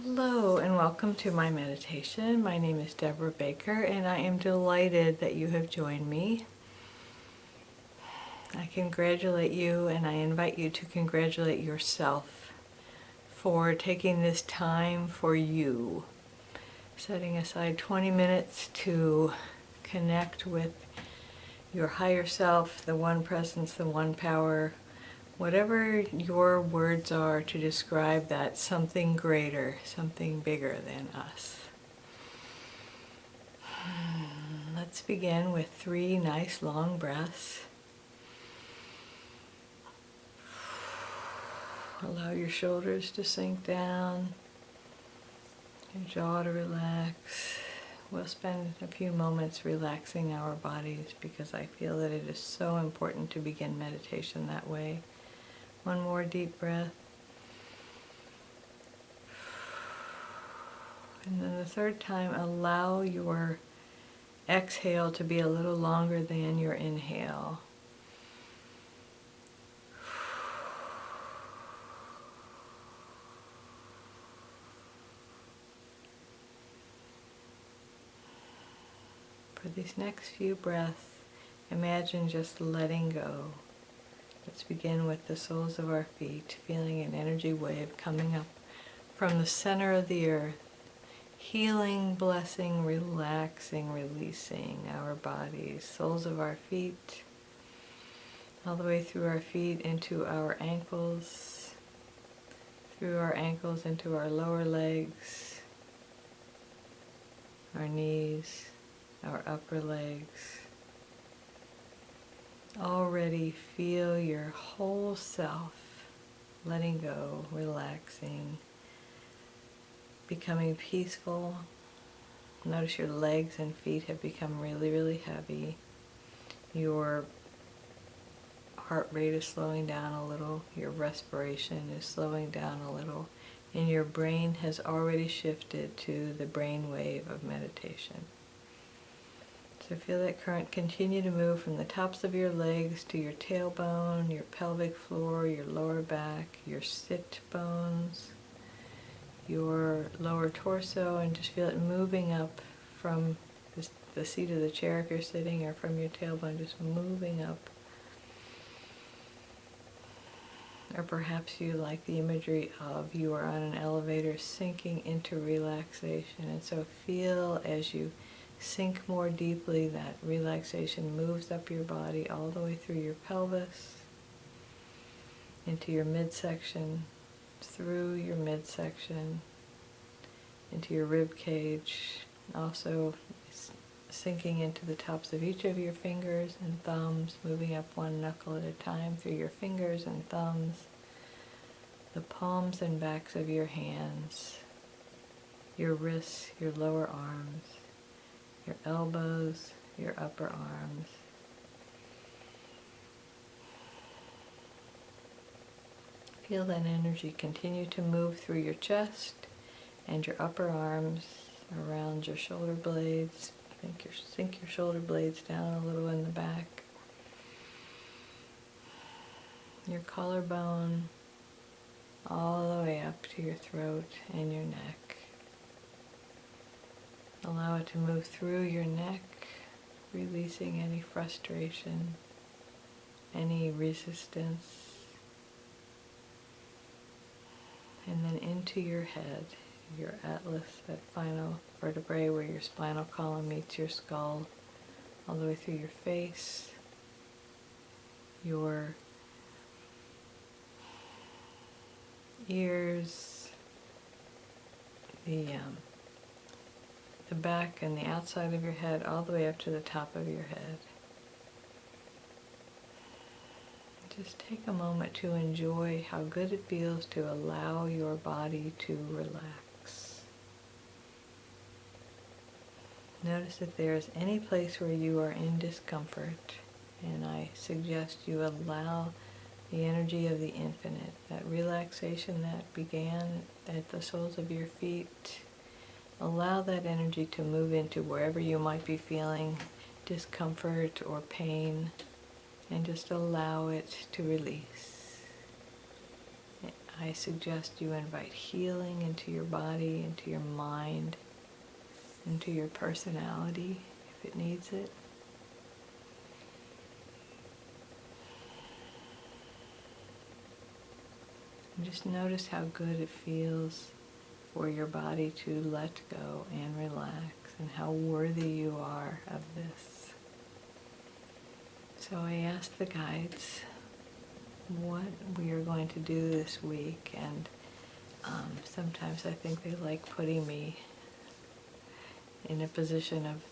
Hello and welcome to my meditation. My name is Debra Baker and I am delighted that you have joined me. I congratulate you and I invite you to congratulate yourself for taking this time for you, setting aside 20 minutes to connect with your higher self, the one presence, the one power, whatever your words are to describe that something greater, something bigger than us. Let's begin with 3 nice long breaths. Allow your shoulders to sink down, your jaw to relax. We'll spend a few moments relaxing our bodies because I feel that it is so important to begin meditation that way. One more deep breath. And then the third time, allow your exhale to be a little longer than your inhale. For these next few breaths, imagine just letting go. Let's begin with the soles of our feet, feeling an energy wave coming up from the center of the earth, healing, blessing, relaxing, releasing our bodies, soles of our feet, all the way through our feet into our ankles, through our ankles into our lower legs, our knees, our upper legs. Already feel your whole self letting go, relaxing, becoming peaceful. Notice your legs and feet have become really, really heavy. Your heart rate is slowing down a little. Your respiration is slowing down a little. And your brain has already shifted to the brain wave of meditation. So feel that current continue to move from the tops of your legs to your tailbone, your pelvic floor, your lower back, your sit bones, your lower torso, and just feel it moving up from the seat of the chair if you're sitting, or from your tailbone, just moving up. Or perhaps you like the imagery of you are on an elevator sinking into relaxation, and so feel as you sink more deeply, that relaxation moves up your body all the way through your pelvis, into your midsection, through your midsection, into your rib cage, also sinking into the tops of each of your fingers and thumbs, moving up one knuckle at a time through your fingers and thumbs, the palms and backs of your hands, your wrists, your lower arms, your elbows, your upper arms. Feel that energy continue to move through your chest and your upper arms, around your shoulder blades. Sink your shoulder blades down a little in the back. Your collarbone, all the way up to your throat and your neck. Allow it to move through your neck, releasing any frustration, any resistance. And then into your head, your atlas, that final vertebrae where your spinal column meets your skull, all the way through your face, your ears, the back and the outside of your head, all the way up to the top of your head. Just take a moment to enjoy how good it feels to allow your body to relax. Notice if there is any place where you are in discomfort, and I suggest you allow the energy of the infinite, that relaxation that began at the soles of your feet. Allow that energy to move into wherever you might be feeling discomfort or pain, and just allow it to release. I suggest you invite healing into your body, into your mind, into your personality if it needs it. And just notice how good it feels for your body to let go and relax, and how worthy you are of this. So I asked the guides what we are going to do this week, and sometimes I think they like putting me in a position of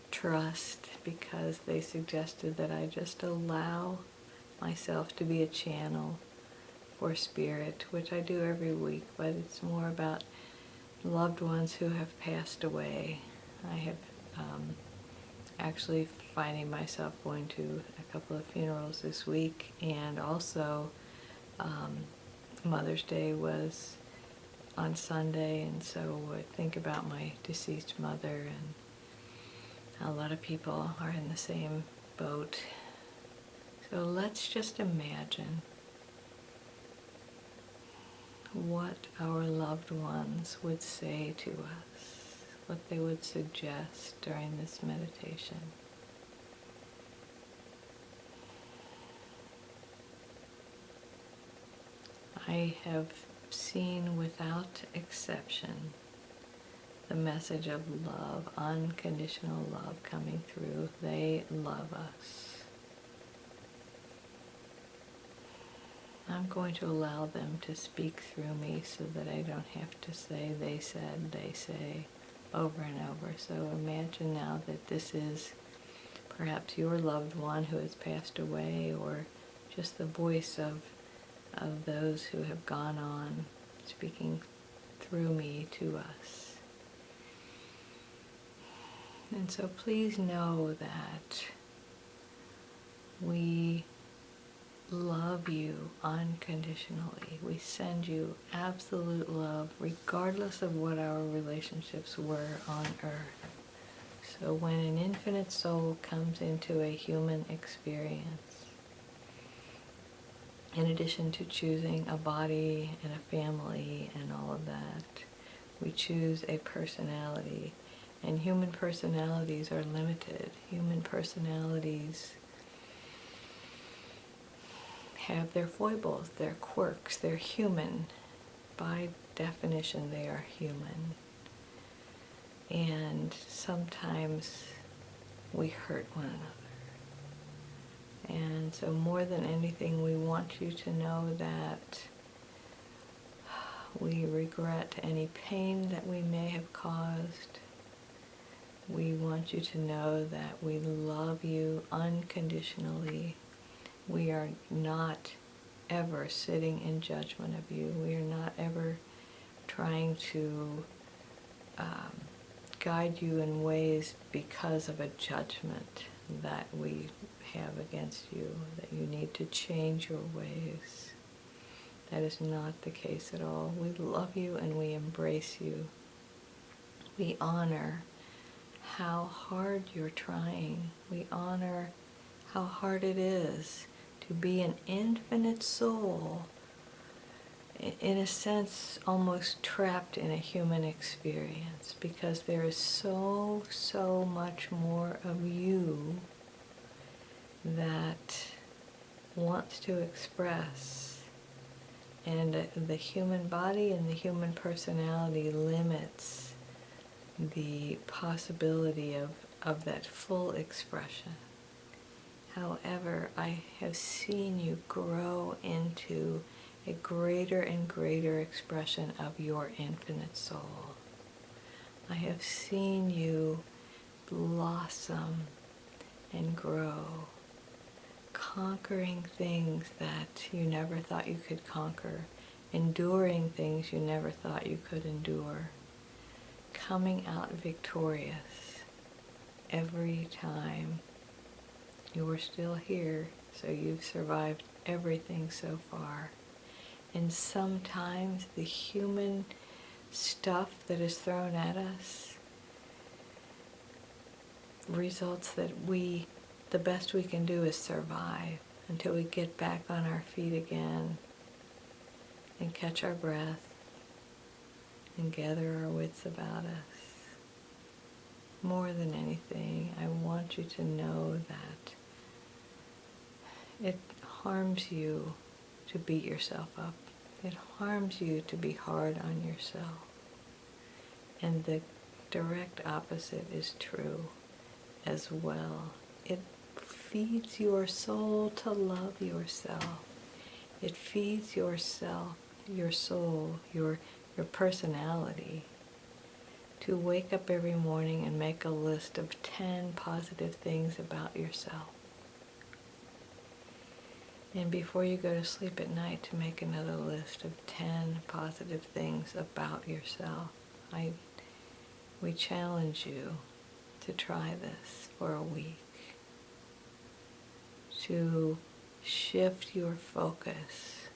trust, because they suggested that I just allow myself to be a channel for spirit, which I do every week, but it's more about loved ones who have passed away. I have actually finding myself going to a couple of funerals this week, and also Mother's Day was on Sunday, and so I think about my deceased mother, and a lot of people are in the same boat. So let's just imagine what our loved ones would say to us, what they would suggest during this meditation. I have seen without exception the message of love, unconditional love coming through. They love us. I'm going to allow them to speak through me so that I don't have to say they said, they say over and over. So imagine now that this is perhaps your loved one who has passed away, or just the voice of those who have gone on speaking through me to us. And so please know that we love you unconditionally. We send you absolute love regardless of what our relationships were on earth. So when an infinite soul comes into a human experience, in addition to choosing a body and a family and all of that, we choose a personality. And human personalities are limited. Human personalities have their foibles, their quirks. They're human. By definition, they are human. And sometimes we hurt one another. And so more than anything, we want you to know that we regret any pain that we may have caused. We want you to know that we love you unconditionally. We are not ever sitting in judgment of you. We are not ever trying to guide you in ways because of a judgment that we have against you, that you need to change your ways. That is not the case at all. We love you and we embrace you. We honor how hard you're trying. We honor how hard it is to be an infinite soul, in a sense almost trapped in a human experience, because there is so much more of you that wants to express, and the human body and the human personality limits the possibility of that full expression. However, I have seen you grow into a greater and greater expression of your infinite soul. I have seen you blossom and grow, conquering things that you never thought you could conquer, enduring things you never thought you could endure, coming out victorious every time. You are still here, so you've survived everything so far. And sometimes the human stuff that is thrown at us results that the best we can do is survive until we get back on our feet again and catch our breath and gather our wits about us. More than anything, I want you to know that it harms you to beat yourself up. It harms you to be hard on yourself. And the direct opposite is true as well. It feeds your soul to love yourself. It feeds yourself, your soul, your personality, to wake up every morning and make a list of 10 positive things about yourself. And before you go to sleep at night, to make another list of 10 positive things about yourself. We challenge you to try this for a week, to shift your focus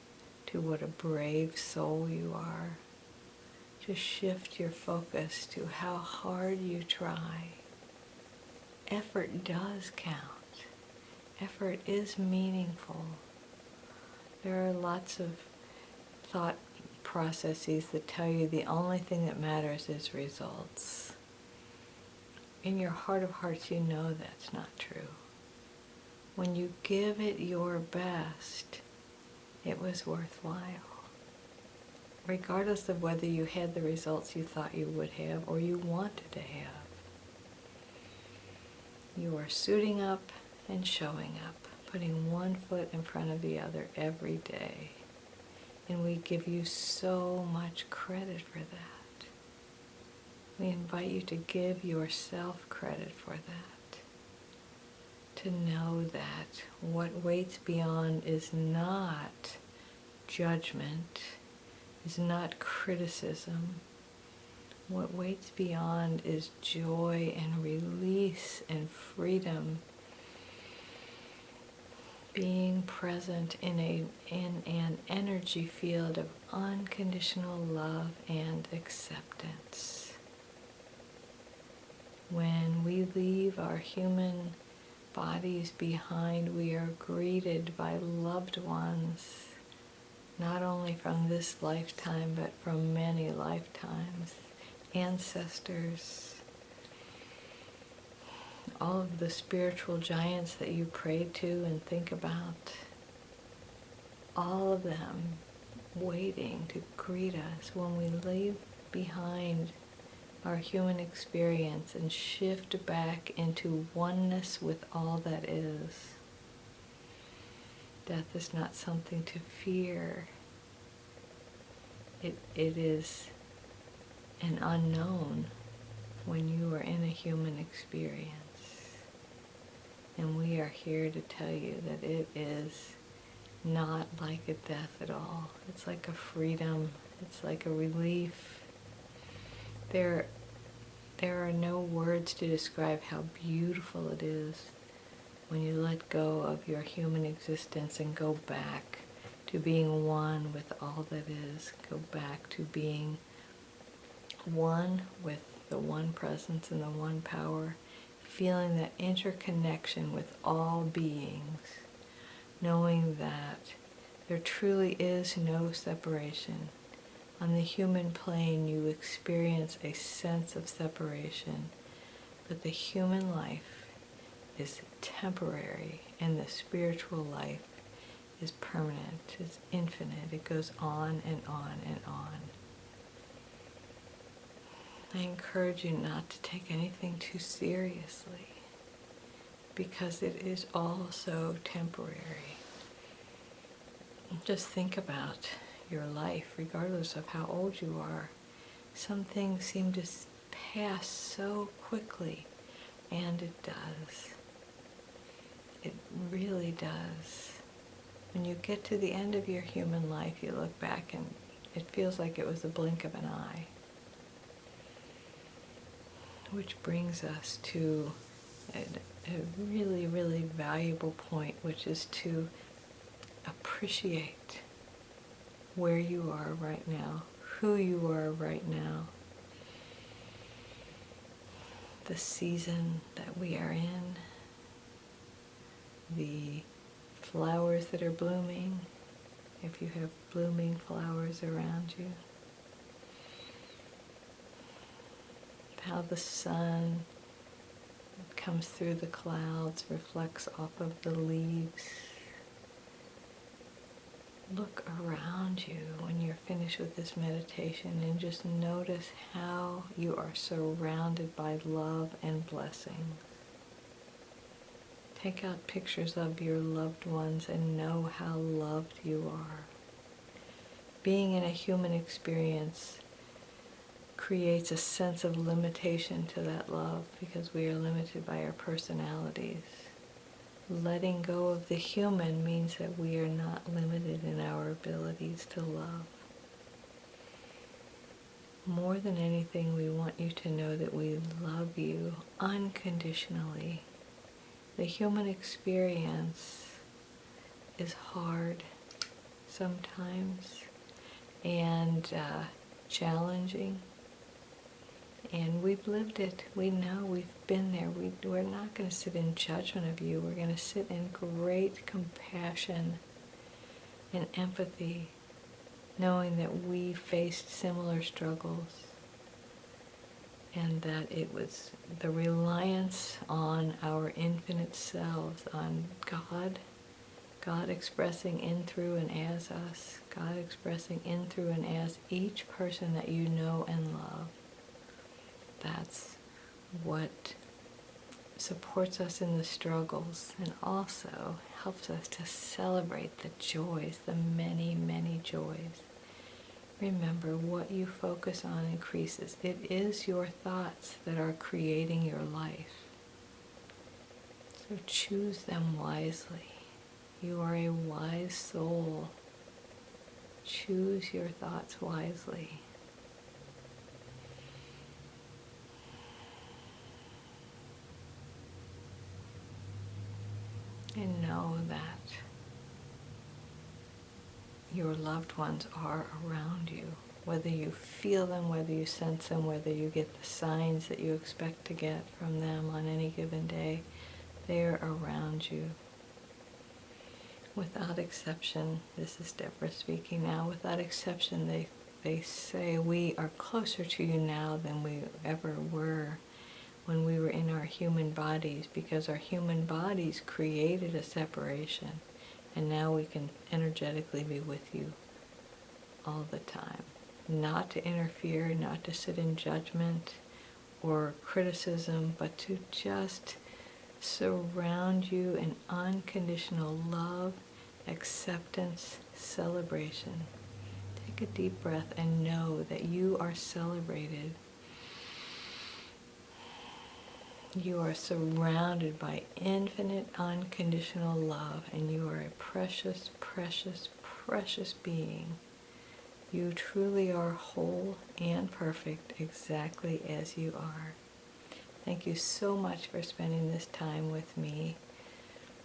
to what a brave soul you are, to shift your focus to how hard you try. Effort does count. Effort is meaningful. There are lots of thought processes that tell you the only thing that matters is results. In your heart of hearts, you know that's not true. When you give it your best, it was worthwhile. Regardless of whether you had the results you thought you would have or you wanted to have. You are suiting up and showing up, putting one foot in front of the other every day. And we give you so much credit for that. We invite you to give yourself credit for that. To know that what waits beyond is not judgment, is not criticism. What waits beyond is joy and release and freedom. Being present in an energy field of unconditional love and acceptance. When we leave our human bodies behind, we are greeted by loved ones, not only from this lifetime, but from many lifetimes, ancestors, all of the spiritual giants that you pray to and think about, all of them waiting to greet us when we leave behind our human experience and shift back into oneness with all that is. Death is not something to fear. It is an unknown when you are in a human experience. And we are here to tell you that it is not like a death at all. It's like a freedom. It's like a relief. There are no words to describe how beautiful it is when you let go of your human existence and go back to being one with all that is. Go back to being one with the one presence and the one power, feeling that interconnection with all beings, knowing that there truly is no separation. On the human plane, you experience a sense of separation, but the human life is temporary, and the spiritual life is permanent, is infinite. It goes on and on and on. I encourage you not to take anything too seriously, because it is all so temporary. Just think about your life, regardless of how old you are. Some things seem to pass so quickly, and it does. It really does. When you get to the end of your human life, you look back and it feels like it was a blink of an eye. Which brings us to a really, really valuable point, which is to appreciate where you are right now, who you are right now, the season that we are in, the flowers that are blooming, if you have blooming flowers around you. How the sun comes through the clouds, reflects off of the leaves. Look around you when you're finished with this meditation and just notice how you are surrounded by love and blessing. Take out pictures of your loved ones and know how loved you are. Being in a human experience creates a sense of limitation to that love because we are limited by our personalities. Letting go of the human means that we are not limited in our abilities to love. More than anything, we want you to know that we love you unconditionally. The human experience is hard sometimes and challenging. And we've lived it. We know we've been there. We're not going to sit in judgment of you. We're going to sit in great compassion and empathy, knowing that we faced similar struggles and that it was the reliance on our infinite selves, on God expressing in, through, and as us, God expressing in, through, and as each person that you know and love. That's what supports us in the struggles and also helps us to celebrate the joys, the many, many joys. Remember, what you focus on increases. It is your thoughts that are creating your life. So choose them wisely. You are a wise soul. Choose your thoughts wisely. And know that your loved ones are around you. Whether you feel them, whether you sense them, whether you get the signs that you expect to get from them on any given day, they're around you. Without exception, this is Debra speaking now, without exception they say we are closer to you now than we ever were when we were in our human bodies, because our human bodies created a separation, and now we can energetically be with you all the time. Not to interfere, not to sit in judgment or criticism, but to just surround you in unconditional love, acceptance, celebration. Take a deep breath and know that you are celebrated. You are surrounded by infinite, unconditional love, and you are a precious, precious, precious being. You truly are whole and perfect exactly as you are. Thank you so much for spending this time with me.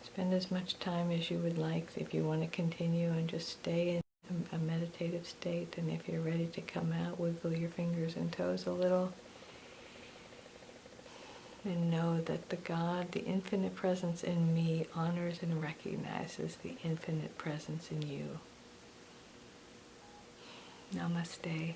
Spend as much time as you would like if you want to continue and just stay in a meditative state. And if you're ready to come out, wiggle your fingers and toes a little. And know that the God, the infinite presence in me, honors and recognizes the infinite presence in you. Namaste.